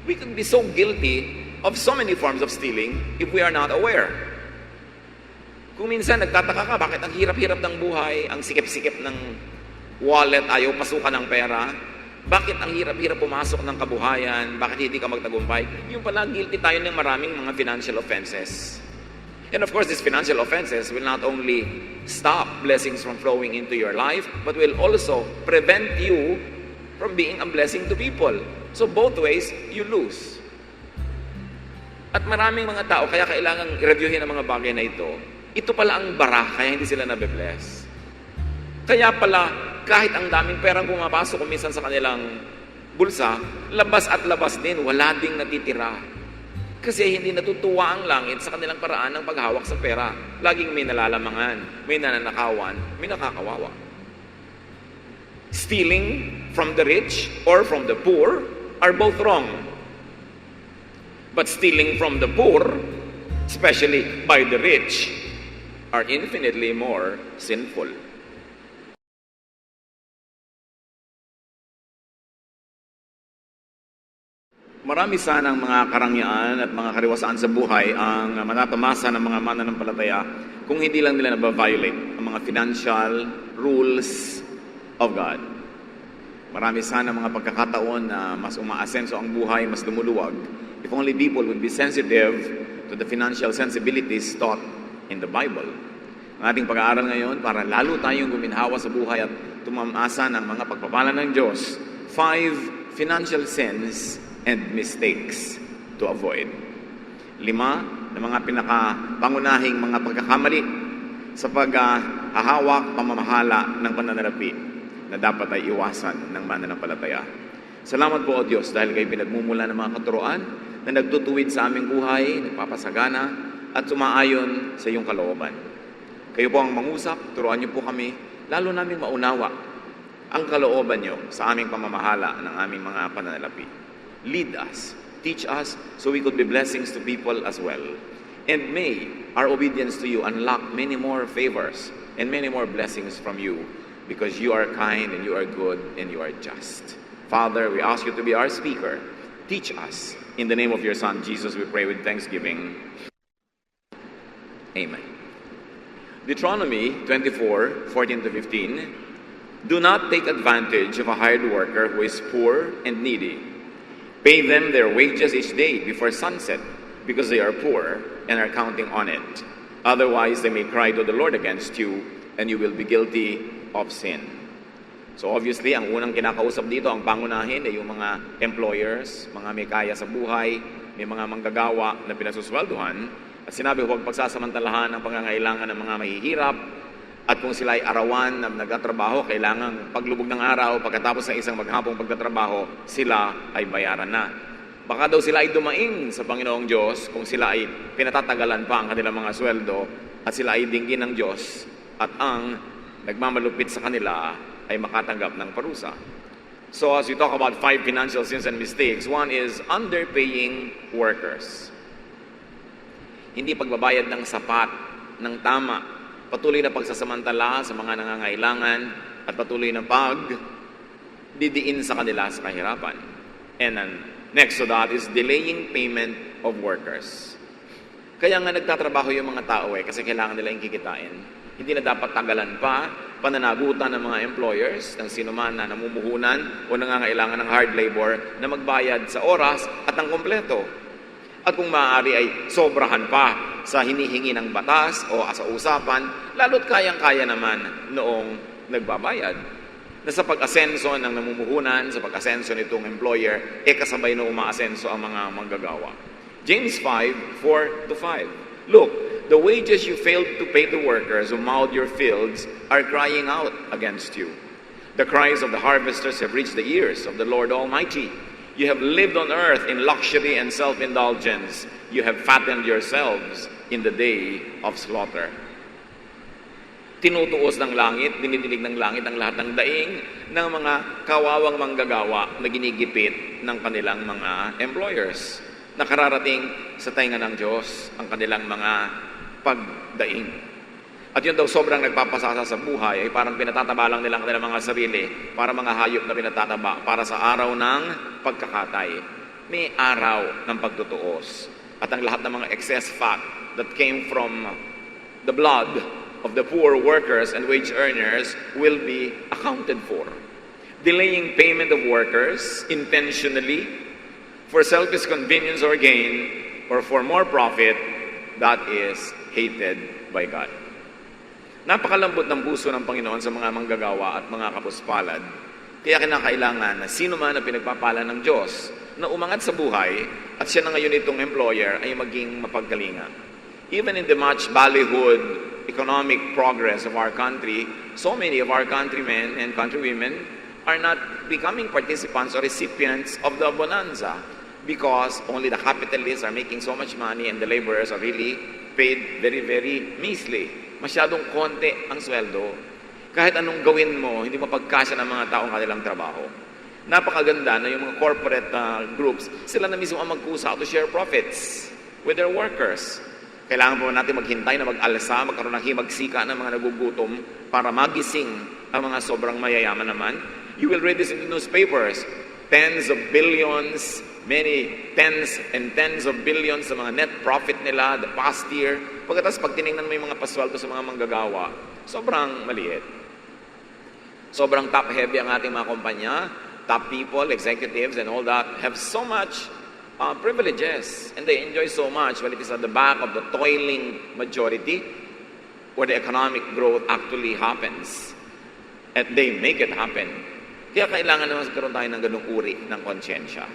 We could be so guilty of so many forms of stealing if we are not aware. Kung minsan nagtataka ka, bakit ang hirap-hirap ng buhay, ang sikip-sikip ng wallet, ayaw pasukan ng pera, bakit ang hirap-hirap pumasok ng kabuhayan, bakit hindi ka magtagumpay, yung pala guilty tayo ng maraming mga financial offenses. And of course, these financial offenses will not only stop blessings from flowing into your life, but will also prevent you from being a blessing to people. So both ways, you lose. At maraming mga tao, kaya kailangang i-reviewin ang mga bagay na ito. Ito pala ang bara, kaya hindi sila nabe-bless. Kaya pala, kahit ang daming perang pumapasok kung minsan sa kanilang bulsa, labas at labas din, wala ding natitira. Kasi hindi natutuwa ang langit sa kanilang paraan ng paghawak sa pera. Laging may nalalamangan, may nananakawan, may nakakawawa. Stealing from the rich or from the poor are both wrong. But stealing from the poor, especially by the rich, are infinitely more sinful. Marami sanang mga karangyaan at mga kariwasaan sa buhay ang matatamasa ng mga mananampalataya kung hindi lang nila nababiolate ang mga financial rules of God. Marami sana mga pagkakataon na mas umaasenso ang buhay, mas lumuluwag, if only people would be sensitive to the financial sensibilities taught in the Bible. Ang ating pag-aaral ngayon para lalo tayong guminhawa sa buhay at tumamasa ng mga pagpapala ng Diyos. 5 financial sins and mistakes to avoid. 5 na mga pinakapangunahing mga pagkakamali sa paghahawak, pamamahala ng pananalapi na dapat ay iwasan ng mananampalataya. Salamat po o Diyos dahil kayo pinagmumula ng mga katuroan na nagtutuwid sa aming buhay, nagpapasagana at sumaayon sa iyong kalooban. Kayo po ang mangusap, turuan niyo po kami, lalo namin maunawa ang kalooban niyo sa aming pamamahala ng aming mga pananalapi. Lead us, teach us, so we could be blessings to people as well. And may our obedience to you unlock many more favors and many more blessings from you because you are kind and you are good and you are just. Father, we ask you to be our speaker. Teach us. In the name of your Son, Jesus, we pray with thanksgiving. Amen. Deuteronomy 24:14-15. Do not take advantage of a hired worker who is poor and needy. Pay them their wages each day before sunset, because they are poor and are counting on it. Otherwise, they may cry to the Lord against you, and you will be guilty of sin. So obviously, ang unang kinakausap dito, ang pangunahin ay yung mga employers, mga may kaya sa buhay, may mga manggagawa na pinasusweldohan. At sinabi, huwag pagsasamantalahan ang pangangailangan ng mga mahihirap. At kung sila ay arawan na nagtatrabaho, kailangan paglubog ng araw, pagkatapos ng isang maghapong pagtatrabaho, sila ay bayaran na. Baka daw sila ay dumaing sa Panginoong Diyos kung sila ay pinatatagalan pa ang kanilang mga sweldo at sila ay dinggin ng Diyos at ang nagmamalupit sa kanila ay makatanggap ng parusa. So as we talk about 5 financial sins and mistakes, one is underpaying workers. Hindi pagbabayad ng sapat, ng tama, patuloy na pagsasamantala sa mga nangangailangan at patuloy na pagdidiin sa kanila sa kahirapan. And then, next to that is delaying payment of workers. Kaya nga nagtatrabaho yung mga tao kasi kailangan nila yung kikitain. Hindi na dapat tagalan pa, pananagutan ng mga employers, ng sinuman na namumuhunan o nangangailangan ng hard labor na magbayad sa oras at ng kompleto. At kung maaari ay sobrahan pa sa hinihingi ng batas o sa usapan, lalo't kayang-kaya naman noong nagbabayad. Na sa pag-asenso ng namumuhunan, sa pag-asenso nitong employer, kasabay na umaasenso ang mga manggagawa. James 5:4-5. Look, the wages you failed to pay the workers who mowed your fields are crying out against you. The cries of the harvesters have reached the ears of the Lord Almighty. You have lived on earth in luxury and self-indulgence. You have fattened yourselves in the day of slaughter. Tinutuos ng langit, dinidinig ng langit ang lahat ng daing ng mga kawawang manggagawa na ginigipit ng kanilang mga employers. Nakararating sa tainga ng Diyos ang kanilang mga pagdaing. At yun daw sobrang nagpapasasa sa buhay ay parang pinatataba lang nila ang kanilang mga sarili para mga hayop na pinatataba para sa araw ng pagkakatay. may araw ng pagtutuos. At ang lahat ng mga excess fat that came from the blood of the poor workers and wage earners will be accounted for. Delaying payment of workers intentionally for selfish convenience or gain or for more profit, that is hated by God. Napakalambot ng puso ng Panginoon sa mga manggagawa at mga kapuspalad. Kaya kinakailangan na sino man na pinagpapala ng Diyos na umangat sa buhay at siya na ngayon itong employer ay maging mapagkalinga. Even in the much ballyhooed economic progress of our country, so many of our countrymen and countrywomen are not becoming participants or recipients of the bonanza because only the capitalists are making so much money and the laborers are really paid very, very measly. Masyadong konti ang sweldo. Kahit anong gawin mo, hindi mapagkasya ng mga taong kanilang trabaho. Napakaganda na yung mga corporate groups, sila na mismo ang magkusa to share profits with their workers. Kailangan po natin maghintay na mag-alsa, magkaroon ng himagsika ng mga nagugutom para magising ang mga sobrang mayayaman naman. You will read this in the newspapers. Tens of billions, many tens and tens of billions sa mga net profit nila the past year. Pagkatapos pag tinignan mo yung mga pasweldo sa mga manggagawa, sobrang maliit. Sobrang top-heavy ang ating mga kumpanya. Top people, executives, and all that have so much privileges. And they enjoy so much when it is at the back of the toiling majority where the economic growth actually happens. And they make it happen. Kaya kailangan naman magkaroon tayo ng ganung uri ng konsyensya.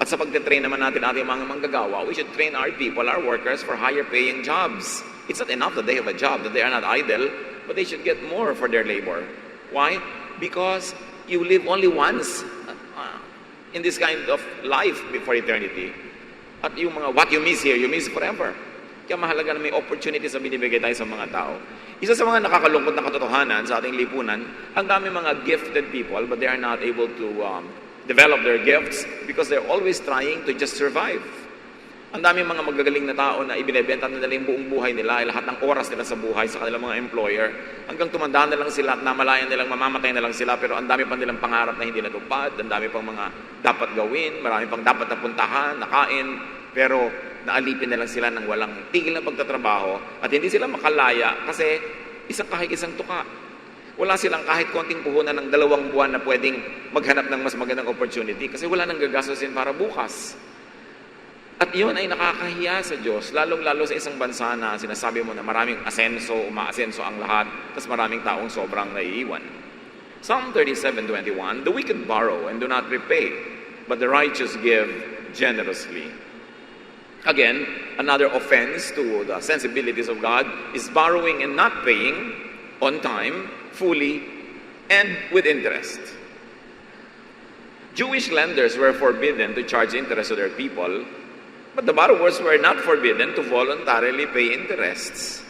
At sa pagtitrain naman natin ating mga manggagawa, we should train our people, our workers, for higher paying jobs. It's not enough that they have a job, that they are not idle, but they should get more for their labor. Why? Because you live only once in this kind of life before eternity. At yung mga what you miss here, you miss forever. Kaya mahalaga na may opportunities na binibigay tayo sa mga tao. Isa sa mga nakakalungkot na katotohanan sa ating lipunan, ang dami mga gifted people but they are not able to develop their gifts because they're always trying to just survive. Ang dami mga magagaling na tao na ibinebenta na nila yung buong buhay nila, lahat ng oras nila sa buhay sa kanilang mga employer, hanggang tumanda na lang sila at namalayan nilang mamamatay na lang sila, pero ang dami pang nilang pangarap na hindi natupad, ang dami pang mga dapat gawin, marami pang dapat napuntahan, nakain, pero naalipin na lang sila ng walang tigil na pagtatrabaho at hindi sila makalaya kasi isang kahit-isang tuka. Wala silang kahit konting puhunan ng 2 buwan na pwedeng maghanap ng mas magandang opportunity kasi wala nang gagastusin para bukas. At yun ay nakakahiya sa Diyos, lalong-lalo sa isang bansa na sinasabi mo na maraming asenso, umaasenso ang lahat, tapos maraming taong sobrang naiiwan. Psalm 37:21, the wicked borrow and do not repay, but the righteous give generously. Again, another offense to the sensibilities of God is borrowing and not paying on time, fully, and with interest. Jewish lenders were forbidden to charge interest to their people, but the borrowers were not forbidden to voluntarily pay interests.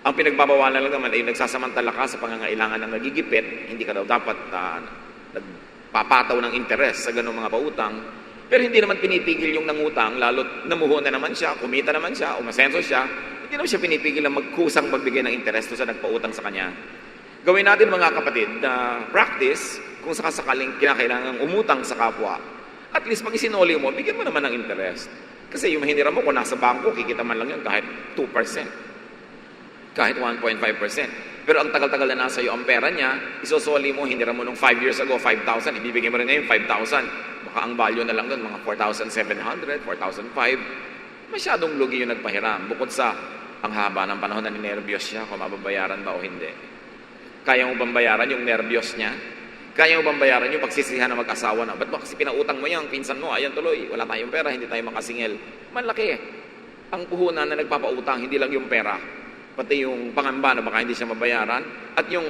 Ang pinagbabawalan lang naman ay nagsasamantala ka sa pangangailangan ng nagigipit, hindi ka daw dapat nagpapataw ng interest sa ganung mga pautang, pero hindi naman pinipigil yung nangutang, lalo't namuhon na naman siya, kumita naman siya, umasenso siya, hindi naman siya pinipigil na magkusang magbigay ng interest sa nagpautang sa kanya. Gawin natin mga kapatid na practice kung sakasakaling kinakailangan umutang sa kapwa. At least pag isinoli mo, bigyan mo naman ng interest. Kasi yung mahiniram mo, kung nasa bangko, kikita man lang yun kahit 2%. Kahit 1.5%. Pero ang tagal-tagal na nasa iyo ang pera niya, isosoli mo, hiniram mo nung 5 years ago, 5,000, ibibigay mo rin ngayon 5,000. Baka ang value na lang doon, mga 4,700, 4,500. Masyadong lugi yung nagpahiram. Bukod sa ang haba ng panahon na ninervyos siya, kung mababayaran ba o hindi. Kaya mo bang bayaran yung nervyos niya? Kaya mo bang bayaran yung pagsisihan na mag-asawa na? Ba't ba kasi pinautang mo yan? Pinsan mo, ayan tuloy, wala tayong pera, hindi tayo makasingil. Malaki. Ang puhunan na nagpapautang, hindi lang yung pera, pati yung pangamba na baka hindi siya mabayaran, at yung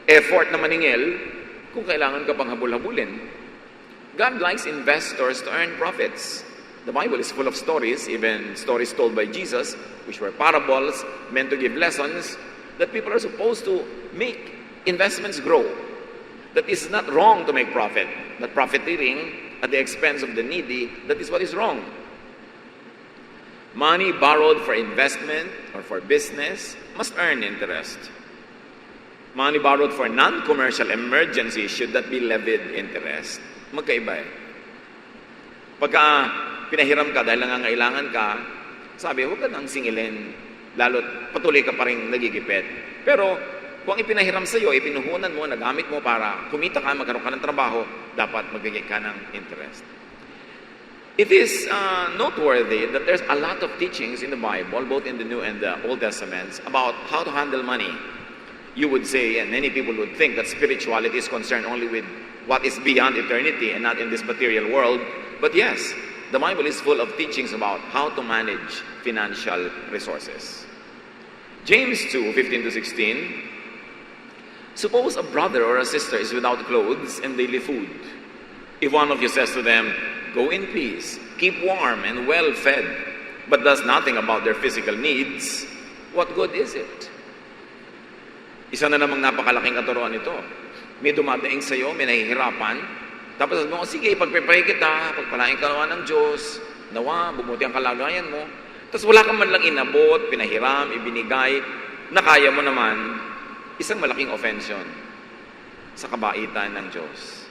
effort na maningil, kung kailangan ka pang habul-habulin. God likes investors to earn profits. The Bible is full of stories, even stories told by Jesus, which were parables meant to give lessons, that people are supposed to make investments grow. That is not wrong to make profit. But profiteering at the expense of the needy, that is what is wrong. Money borrowed for investment or for business must earn interest. Money borrowed for non-commercial emergencies should not be levied interest. Magkaiba eh. Pagka pinahiram ka dahil nangangailangan ka, sabi, huwag ka nang singilin, lalo't patuloy ka pa rin nagigipit. Pero kung ipinahiram sa iyo, ipinuhunan mo, nagamit mo para kumita ka, magkaroon ka ng trabaho, dapat magbigay ka ng interest. It is noteworthy that there's a lot of teachings in the Bible, both in the New and the Old Testaments, about how to handle money. You would say, and many people would think, that spirituality is concerned only with what is beyond eternity and not in this material world. But yes, the Bible is full of teachings about how to manage financial resources. James 2:15-16. Suppose a brother or a sister is without clothes and daily food. If one of you says to them, "Go in peace, keep warm and well fed," but does nothing about their physical needs, what good is it? Isa na namang napakalaking katuruan ito. May dumadaing sa iyo, may nahihirapan, tapos sabi mo, sige, pagpipray kita, pagpalain ka naman ng Diyos, nawa, bumuti ang kalagayan mo. Tapos wala kang man lang inabot, pinahiram, ibinigay, na kaya mo naman, isang malaking offense yun sa kabaitan ng Diyos.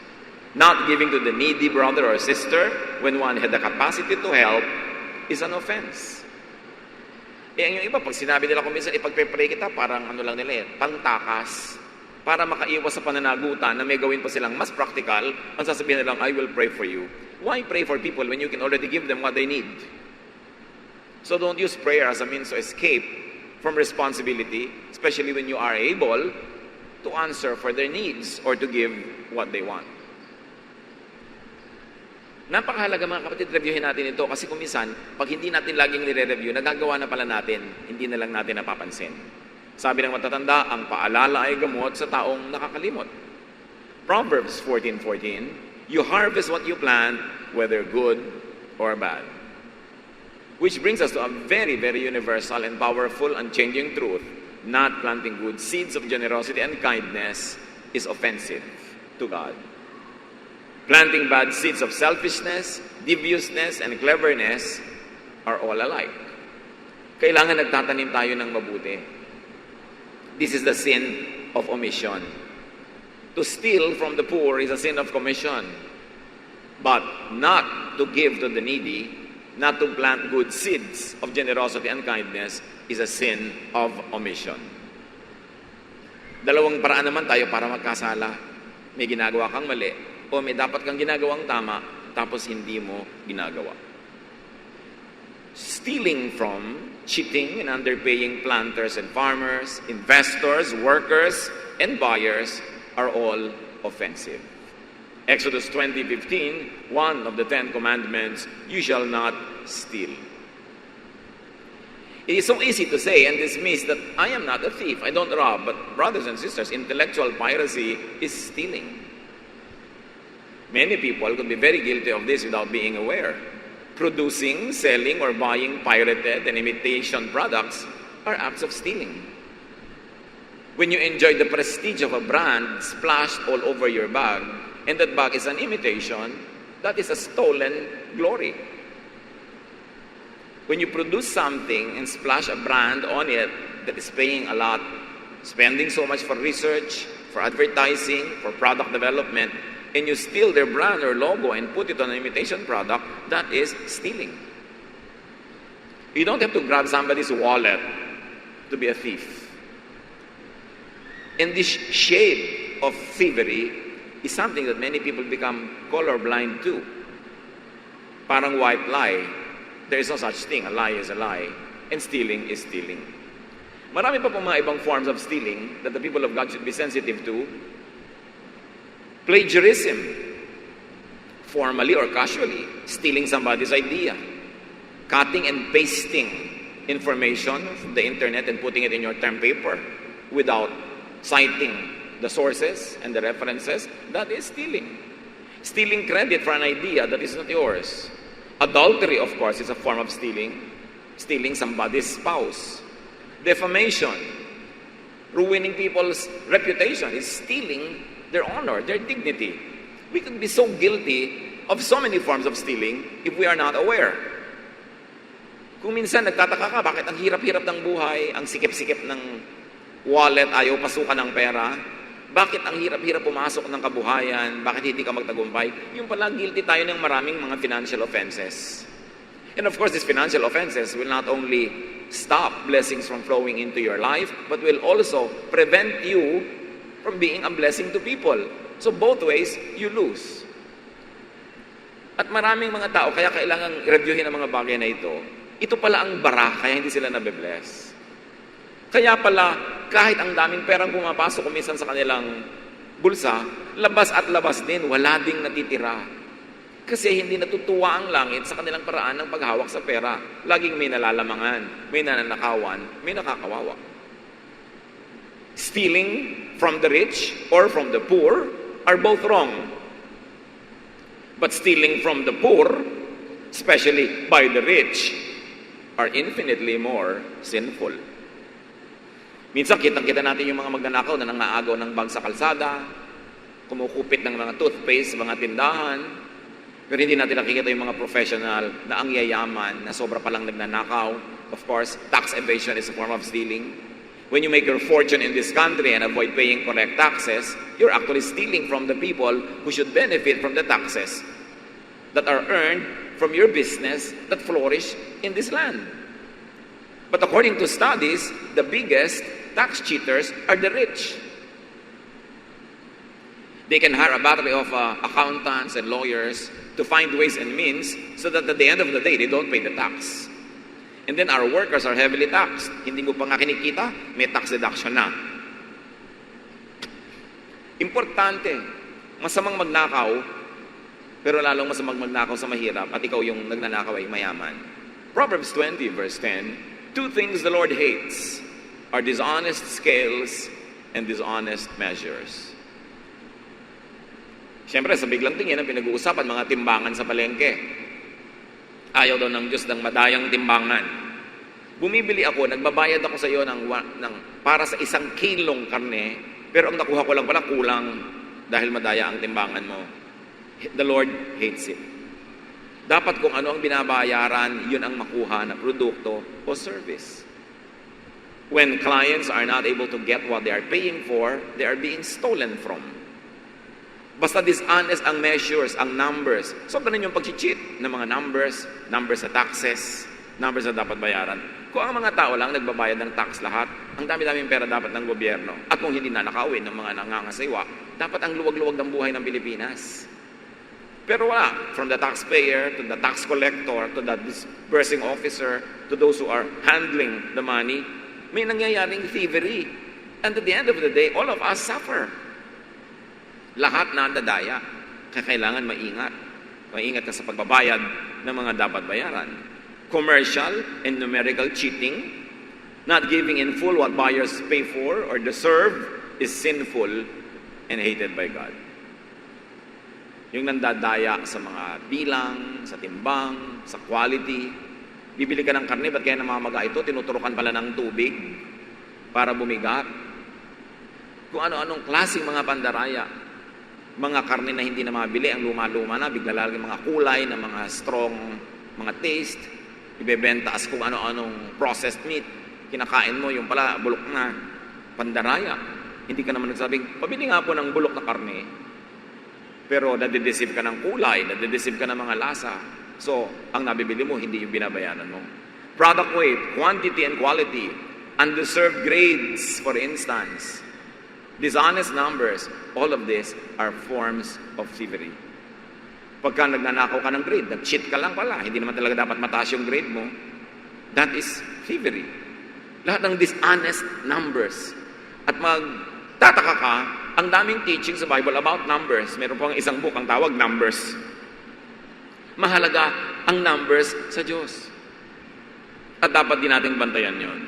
Not giving to the needy brother or sister when one had the capacity to help is an offense. Yung iba, pag sinabi nila kung minsan ipagpe-pray kita, parang ano lang nila pangtakas, para makaiwas sa pananagutan na may gawin pa silang mas practical, ang sasabihin nilang, "I will pray for you." Why pray for people when you can already give them what they need? So don't use prayer as a means to escape from responsibility, especially when you are able to answer for their needs or to give what they want. Napakahalaga mga kapatid, reviewin natin ito kasi kung minsan, pag hindi natin laging nire-review, nagagawa na pala natin, hindi na lang natin napapansin. Sabi ng matatanda, ang paalala ay gamot sa taong nakakalimot. Proverbs 14:14, "You harvest what you plant, whether good or bad." Which brings us to a very, very universal and powerful and changing truth. Not planting good seeds of generosity and kindness is offensive to God. Planting bad seeds of selfishness, deviousness, and cleverness are all alike. Kailangan nagtatanim tayo ng mabuti. This is the sin of omission. To steal from the poor is a sin of commission. But not to give to the needy, not to plant good seeds of generosity and kindness is a sin of omission. Dalawang paraan naman tayo para magkasala. May ginagawa kang mali, o may dapat kang ginagawang tama, tapos hindi mo ginagawa. Stealing from, cheating and underpaying planters and farmers, investors, workers, and buyers are all offensive. Exodus 20:15, one of the 10 commandments, "You shall not steal." It is so easy to say and dismiss that I am not a thief, I don't rob, but brothers and sisters, intellectual piracy is stealing. Many people could be very guilty of this without being aware. Producing, selling, or buying pirated and imitation products are acts of stealing. When you enjoy the prestige of a brand splashed all over your bag, and that bag is an imitation, that is a stolen glory. When you produce something and splash a brand on it that is paying a lot, spending so much for research, for advertising, for product development, and you steal their brand or logo and put it on an imitation product, that is stealing. You don't have to grab somebody's wallet to be a thief. And this shade of thievery is something that many people become colorblind to. Parang white lie. There is no such thing. A lie is a lie. And stealing is stealing. Marami pa po mga ibang forms of stealing that the people of God should be sensitive to. Plagiarism, formally or casually, stealing somebody's idea. Cutting and pasting information from the internet and putting it in your term paper without citing the sources and the references, that is stealing. Stealing credit for an idea that is not yours. Adultery, of course, is a form of stealing. Stealing somebody's spouse. Defamation, ruining people's reputation, is stealing their honor, their dignity. We could be so guilty of so many forms of stealing if we are not aware. Kung minsan nagtataka ka, bakit ang hirap-hirap ng buhay, ang sikip-sikip ng wallet, ayaw pasukan ng pera, Bakit ang hirap-hirap pumasok ng kabuhayan? Bakit hindi ka magtagumpay? Yung pala, guilty tayo ng maraming mga financial offenses. And of course, these financial offenses will not only stop blessings from flowing into your life, but will also prevent you from being a blessing to people. So both ways, you lose. At maraming mga tao, kaya kailangan reviewin ang mga bagay na ito pala ang bara, kaya hindi sila nabe-bless. Kaya pala, kahit ang daming perang pumapasok kumisan sa kanilang bulsa, labas at labas din, wala ding natitira. Kasi hindi natutuwa ang langit sa kanilang paraan ng paghawak sa pera. Laging may nalalamangan, may nananakawan, may nakakawawa. Stealing from the rich or from the poor are both wrong. But stealing from the poor, especially by the rich, are infinitely more sinful. Minsan, kitang-kita natin yung mga magnanakaw na nangaagaw ng bag sa kalsada, kumukupit ng mga toothpaste, mga tindahan, pero hindi natin nakikita yung mga professional na ang yayaman, na sobra palang nagnanakaw. Of course, tax evasion is a form of stealing. When you make your fortune in this country and avoid paying correct taxes, you're actually stealing from the people who should benefit from the taxes that are earned from your business that flourish in this land. But according to studies, the biggest tax cheaters are the rich. They can hire a battery of accountants and lawyers to find ways and means so that at the end of the day, they don't pay the tax. And then our workers are heavily taxed. Hindi mo pa nga kinikita, may tax deduction na. Importante, masamang magnakaw, pero lalong masamang magnakaw sa mahirap at ikaw yung nagnanakaw ay mayaman. Proverbs 20 verse 10, two things the Lord hates are dishonest scales and dishonest measures. Siyempre, sa biglang tingin ang pinag-uusapan, mga timbangan sa palengke. Ayaw daw ng Diyos ng madayang timbangan. Bumibili ako, nagbabayad ako sa iyo para sa 1 kilong karne, pero ang nakuha ko lang pala kulang dahil madaya ang timbangan mo. The Lord hates it. Dapat kung ano ang binabayaran, yun ang makuha na produkto o service. When clients are not able to get what they are paying for, they are being stolen from. Basta dishonest ang measures, ang numbers. So, ganun yung pag-cheat ng mga numbers sa taxes, numbers na dapat bayaran. Kung ang mga tao lang nagbabayad ng tax lahat, ang dami-daming pera dapat ng gobyerno. At kung hindi na nakawin ng mga nangangasaywa, dapat ang luwag-luwag ng buhay ng Pilipinas. Pero wala. From the taxpayer, to the tax collector, to the disbursing officer, to those who are handling the money, may nangyayaring thievery. And at the end of the day, all of us suffer. Lahat na dadaya. Kailangan maingat. Maingat ka sa pagbabayad ng mga dapat bayaran. Commercial and numerical cheating, not giving in full what buyers pay for or deserve, is sinful and hated by God. Yung nandadaya sa mga bilang, sa timbang, sa quality. Bibili ka ng karne, ba't kaya namamaga ito? Tinuturukan pala ng tubig para bumigat. Kung ano-anong klaseng mga pandaraya. Mga karne na hindi na mabili, ang luma-luma na, bigla lalagyan mga kulay na mga strong, mga taste. Ibebenta as kung ano-anong processed meat. Kinakain mo, yung pala bulok na pandaraya. Hindi ka naman nagsabing, pabili nga po ng bulok na karne. Pero nadideceive ka ng kulay, nadideceive ka ng mga lasa. So, ang nabibili mo, hindi yung binabayaran mo. Product weight, quantity and quality, undeserved grades, for instance. Dishonest numbers, all of this are forms of thievery. Pagka nagnanakaw ka ng grade, nag-cheat ka lang pala, hindi naman talaga dapat mataas yung grade mo, that is thievery. Lahat ng dishonest numbers. At magtataka ka, ang daming teaching sa Bible about numbers. Meron pang isang book, ang tawag Numbers. Mahalaga ang numbers sa Diyos. At dapat din nating bantayan yon.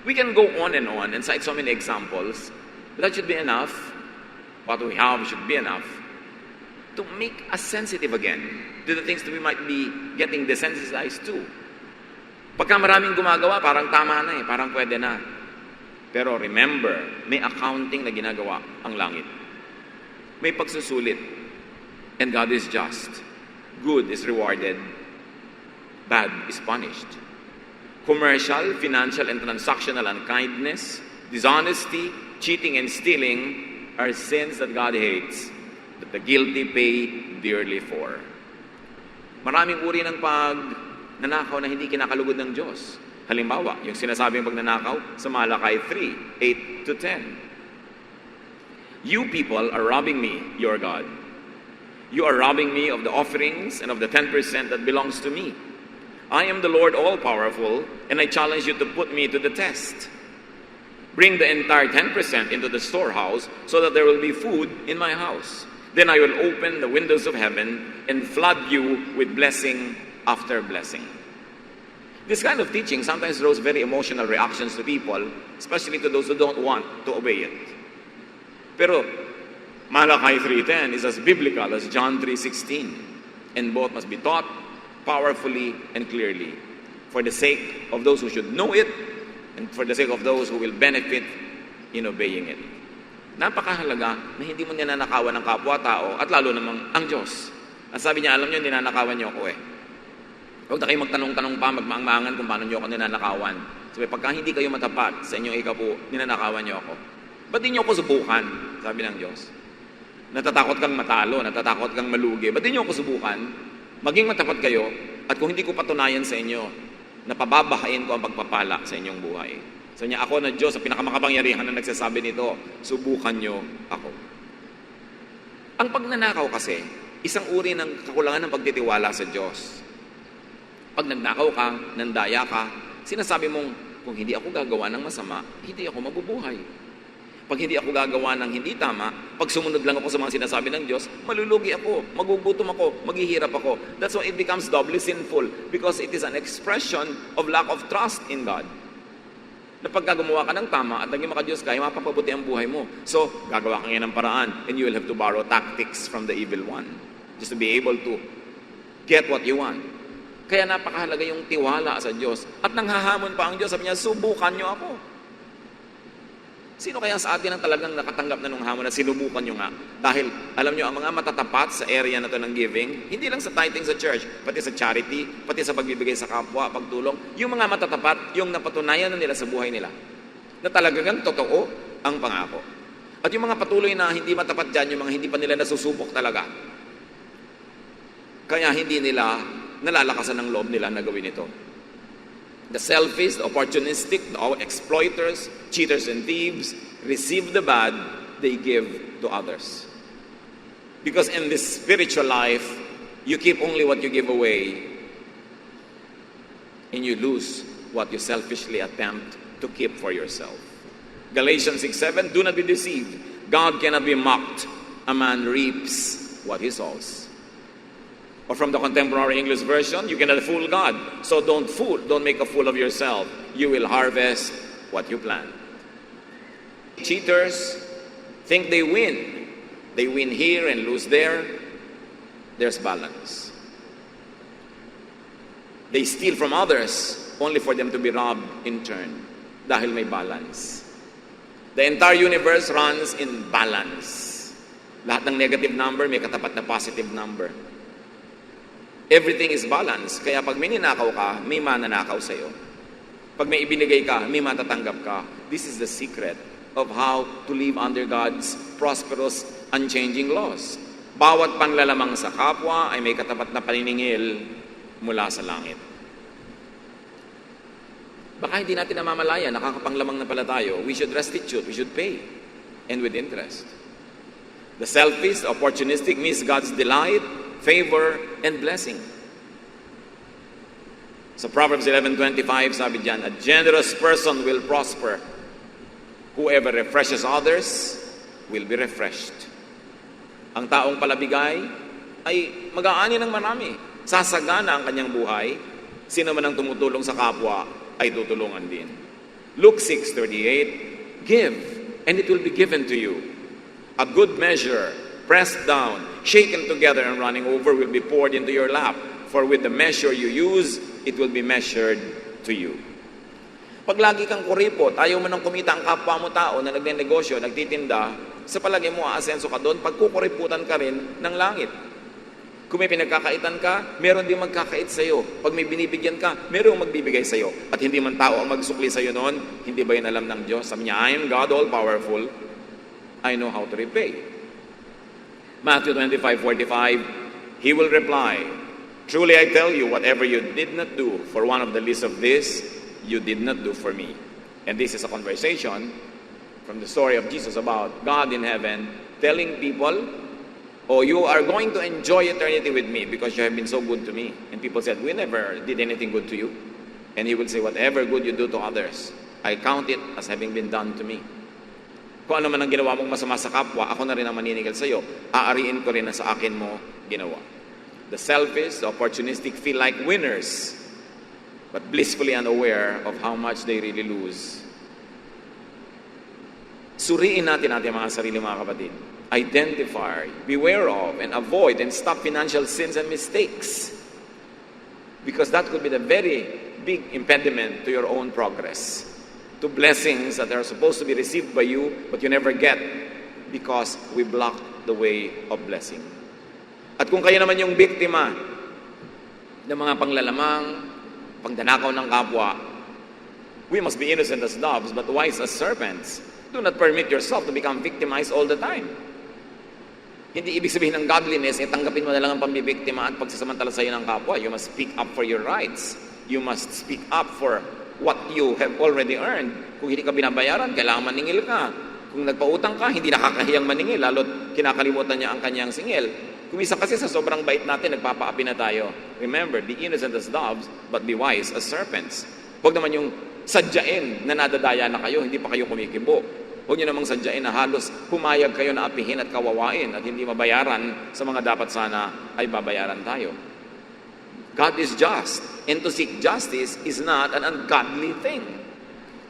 We can go on and cite so many examples. That should be enough. What we have should be enough to make us sensitive again to the things that we might be getting desensitized to. Pagka maraming gumagawa, parang tama na parang pwede na. Pero remember, may accounting na ginagawa ang langit. May pagsusulit. And God is just. Good is rewarded. Bad is punished. Commercial, financial, and transactional unkindness, dishonesty, cheating, and stealing are sins that God hates, that the guilty pay dearly for. Maraming uri ng pagnanakaw na hindi kinakalugod ng Diyos. Halimbawa, yung sinasabing pagnanakaw sa Malakay 3, 8 to 10. You people are robbing me, your God. You are robbing me of the offerings and of the 10% that belongs to me. I am the Lord all-powerful, and I challenge you to put me to the test. Bring the entire 10% into the storehouse so that there will be food in my house. Then I will open the windows of heaven and flood you with blessing after blessing. This kind of teaching sometimes draws very emotional reactions to people, especially to those who don't want to obey it. Pero Malachi 3:10 is as biblical as John 3:16, and both must be taught powerfully and clearly for the sake of those who should know it and for the sake of those who will benefit in obeying it. Napakahalaga na hindi mo ninanakawan ng kapwa-tao at lalo namang ang Diyos. At sabi niya, alam niyo, ninanakawan niyo ako eh. Huwag na kayo magtanong-tanong pa, magmaang-maangan kung paano niyo ako ninanakawan. Sabi, pagka hindi kayo matapat sa inyong ikapu, ninanakawan niyo ako. Ba't di niyo ako subukan? Sabi ng Diyos. Natatakot kang matalo, natatakot kang malugi. Ba't di niyo ako subukan? Maging matapat kayo, at kung hindi ko patunayan sa inyo, napababahain ko ang pagpapala sa inyong buhay. So niya, ako na Diyos, sa pinakamakapangyarihan na nagsasabi nito, subukan niyo ako. Ang pagnanakaw kasi, isang uri ng kakulangan ng pagtitiwala sa Diyos. Pag nagnakaw ka, nandaya ka, sinasabi mong, kung hindi ako gagawa ng masama, hindi ako mabubuhay. Pag hindi ako gagawa ng hindi tama, pag sumunod lang ako sa mga sinasabi ng Diyos, malulugi ako, magugutom ako, maghihirap ako. That's why it becomes doubly sinful because it is an expression of lack of trust in God. Na pagka gumawa ka ng tama at naging maka-Diyos ka, mapapabuti ang buhay mo. So, gagawa ka ngayon ng paraan and you will have to borrow tactics from the evil one just to be able to get what you want. Kaya napakahalaga yung tiwala sa Diyos. At nanghahamon pa ang Diyos, sabi niya, subukan niyo ako. Sino kaya sa atin ang talagang nakatanggap na nung hamon at sinubukan nyo nga? Dahil, alam nyo, ang mga matatapat sa area na to ng giving, hindi lang sa tithing sa church, pati sa charity, pati sa pagbibigay sa kapwa, pagtulong, yung mga matatapat, yung napatunayan na nila sa buhay nila, na talagang totoo ang pangako. At yung mga patuloy na hindi matapat dyan, yung mga hindi pa nila nasusubok talaga, kaya hindi nila nalalakasan ng loob nila na gawin ito. The selfish, the opportunistic, the exploiters, cheaters and thieves receive the bad, they give to others. Because in this spiritual life, you keep only what you give away and you lose what you selfishly attempt to keep for yourself. Galatians 6:7, do not be deceived. God cannot be mocked. A man reaps what he sows. Or from the Contemporary English Version, you cannot fool God. So don't make a fool of yourself. You will harvest what you plant. Cheaters think they win. They win here and lose there. There's balance. They steal from others only for them to be robbed in turn. Dahil may balance. The entire universe runs in balance. Lahat ng negative number may katapat na positive number. Everything is balanced. Kaya pag may ninakaw ka, may mananakaw sa'yo. Pag may ibinigay ka, may matatanggap ka. This is the secret of how to live under God's prosperous, unchanging laws. Bawat panlalamang sa kapwa ay may katapat na paniningil mula sa langit. Baka hindi natin namamalaya, nakakapanglamang na pala tayo. We should restitute, we should pay. And with interest. The selfish, opportunistic miss God's delight, favor, and blessing. So Proverbs 11:25, sabi diyan, a generous person will prosper. Whoever refreshes others will be refreshed. Ang taong palabigay ay mag-aani ng marami. Sasagana ang kanyang buhay. Sino man ang tumutulong sa kapwa ay tutulungan din. Luke 6:38, give, and it will be given to you. A good measure, pressed down, shaken together and running over will be poured into your lap. For with the measure you use, it will be measured to you. Pag lagi kang kuripot, ayaw mo nang kumita ang kapwa mo tao na nagnenegosyo, nagtitinda, sa palagay mo aasenso ka doon, pagkukuriputan ka rin ng langit. Kung may pinagkakaitan ka, meron din magkakait sa'yo. Pag may binibigyan ka, meron magbibigay sa'yo. At hindi man tao ang magsukli sa'yo noon, hindi ba yun alam ng Diyos? Sabi niya, I am God all-powerful. I know how to repay. Matthew 25:45, he will reply, truly I tell you, whatever you did not do for one of the least of this, you did not do for me. And this is a conversation from the story of Jesus about God in heaven telling people, oh, you are going to enjoy eternity with me because you have been so good to me. And people said, we never did anything good to you. And he will say, whatever good you do to others, I count it as having been done to me. Kung ano man ang ginawa mong masama sa kapwa, ako na rin ang maniningil sa iyo. Aariin ko rin na sa akin mo ginawa. The selfish, the opportunistic feel like winners, but blissfully unaware of how much they really lose. Suriin natin mga sarili, mga kapatid. Identify, beware of, and avoid and stop financial sins and mistakes. Because that could be the very big impediment to your own progress. To blessings that are supposed to be received by you, but you never get because we block the way of blessing. At kung kayo naman yung biktima ng mga panglalamang, pangdanakaw ng kapwa, we must be innocent as doves, but wise as serpents. Do not permit yourself to become victimized all the time. Hindi ibig sabihin ng godliness, tanggapin mo na lang ang pambibiktima at pagsasamantala sa iyo ng kapwa. You must speak up for your rights. You must speak up for what you have already earned. Kung hindi ka binabayaran, kailangan maningil ka. Kung nagpautang ka, hindi nakakahiyang maningil, lalo't kinakalimutan niya ang kanyang singil. Kumisa kasi sa sobrang bait natin, nagpapaapi na tayo. Remember, be innocent as doves, but be wise as serpents. Huwag naman yung sadyain na nadadaya na kayo, hindi pa kayo kumikibo. Huwag nyo namang sadyain na halos pumayag kayo na apihin at kawawain at hindi mabayaran sa mga dapat sana ay babayaran tayo. God is just, and to seek justice is not an ungodly thing.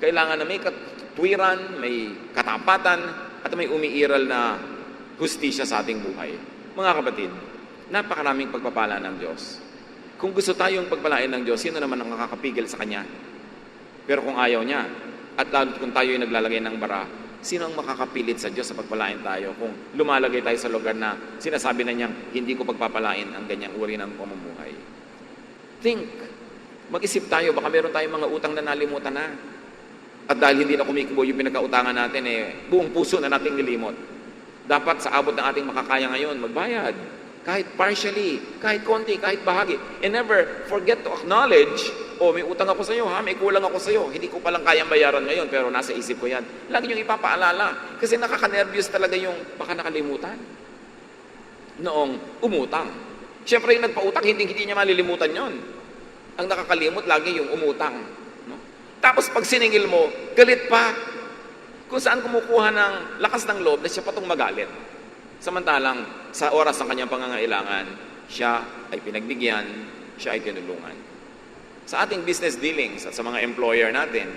Kailangan na may katwiran, may katapatan, at may umiiral na hustisya sa ating buhay. Mga kapatid, napakaraming pagpapala ng Diyos. Kung gusto tayong pagpalain ng Diyos, sino naman ang nakakapigil sa Kanya? Pero kung ayaw niya, at lalo kung tayo ay naglalagay ng bara, sino ang makakapilit sa Diyos sa pagpalain tayo kung lumalagay tayo sa lugar na sinasabi na niyang hindi ko pagpapalain ang ganyang uri ng pamumuhay? Think. Mag-isip tayo, baka meron tayong mga utang na nalimutan na. At dahil hindi na kumikibo yung pinagkautangan natin, buong puso na nating nilimot. Dapat sa abot ng ating makakaya ngayon, magbayad. Kahit partially, kahit konti, kahit bahagi. And never forget to acknowledge, may utang ako sa iyo, may kulang ako sa iyo. Hindi ko palang kayang bayaran ngayon, pero nasa isip ko yan. Lagi niyong ipapaalala. Kasi nakaka-nervous talaga yung baka nakalimutan. Noong umutang. Siyempre yung nagpautang, hindi niya malilimutan yon. Ang nakakalimot lagi yung umutang. No? Tapos pag siningil mo, galit pa. Kung saan kumukuha ng lakas ng loob na siya patong magalit. Samantalang sa oras ng kanyang pangangailangan, siya ay pinagbigyan, siya ay tinulungan. Sa ating business dealings at sa mga employer natin,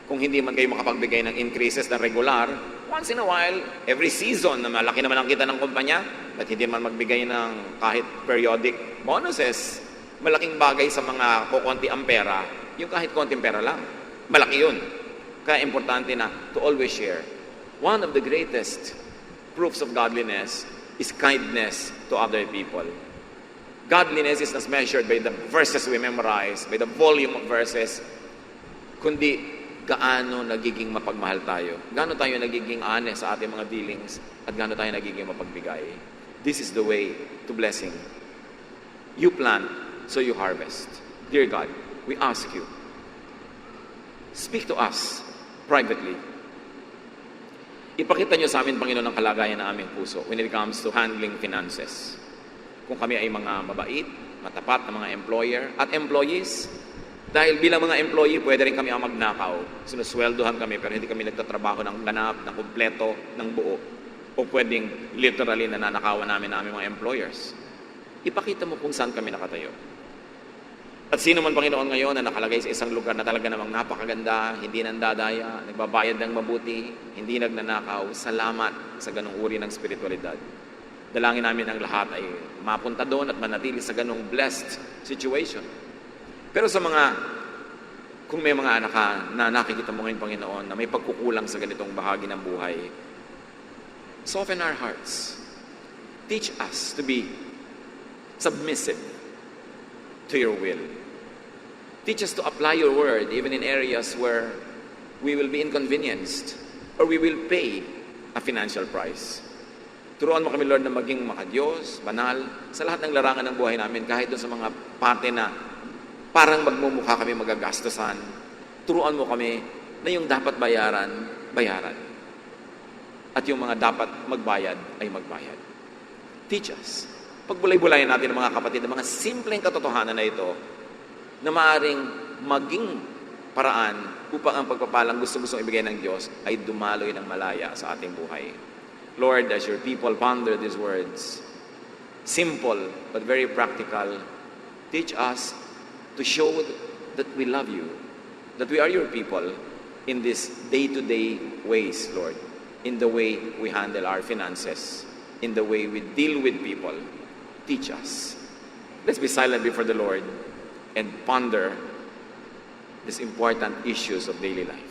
kung hindi man kayo makapagbigay ng increases na regular, once in a while, every season na malaki naman ang kita ng kumpanya, at hindi man magbigay ng kahit periodic bonuses, malaking bagay sa mga kukunti ang pera, yung kahit konting pera lang. Malaki yun. Kaya importante na to always share. One of the greatest proofs of godliness is kindness to other people. Godliness is not measured by the verses we memorize, by the volume of verses, kundi gaano nagiging mapagmahal tayo. Gaano tayo nagiging honest sa ating mga dealings at gaano tayo nagiging mapagbigay. This is the way to blessing. You plant, so you harvest. Dear God, we ask you, speak to us privately. Ipakita niyo sa amin, Panginoon, ang kalagayan ng aming puso when it comes to handling finances. Kung kami ay mga mabait, matapat na mga employer at employees, dahil bilang mga employee, pwede rin kami ang magnakaw. Sinusweldohan kami, pero hindi kami nagtatrabaho ng ganap, ng kumpleto, ng buo. O pwedeng literally nananakawan namin ng aming mga employers. Ipakita mo kung saan kami nakatayo. At sino man, Panginoon, ngayon na nakalagay sa isang lugar na talaga namang napakaganda, hindi nandadaya, nagbabayad ng mabuti, hindi nagnanakaw, salamat sa ganung uri ng spiritualidad. Dalangin namin ang lahat ay mapunta doon at manatili sa ganung blessed situation. Pero sa mga, kung may mga anak ka na nakikita mo ngayon, Panginoon, na may pagkukulang sa ganitong bahagi ng buhay, soften our hearts. Teach us to be submissive to your will. Teach us to apply your word even in areas where we will be inconvenienced or we will pay a financial price. Turuan mo kami, Lord, na maging makadiyos, banal, sa lahat ng larangan ng buhay namin, kahit doon sa mga parte na parang magmumukha kami magagastosan. Turuan mo kami na yung dapat bayaran, bayaran. At yung mga dapat magbayad, ay magbayad. Teach us. Pagbulay-bulayan natin ng mga kapatid, ng mga simpleng katotohanan na ito, na maaaring maging paraan upang ang pagpapalang gusto-gustong ibigay ng Diyos ay dumaloy ng malaya sa ating buhay. Lord, as your people ponder these words, simple but very practical, teach us to show that we love you, that we are your people in these day-to-day ways, Lord, in the way we handle our finances, in the way we deal with people. Teach us. Let's be silent before the Lord and ponder these important issues of daily life.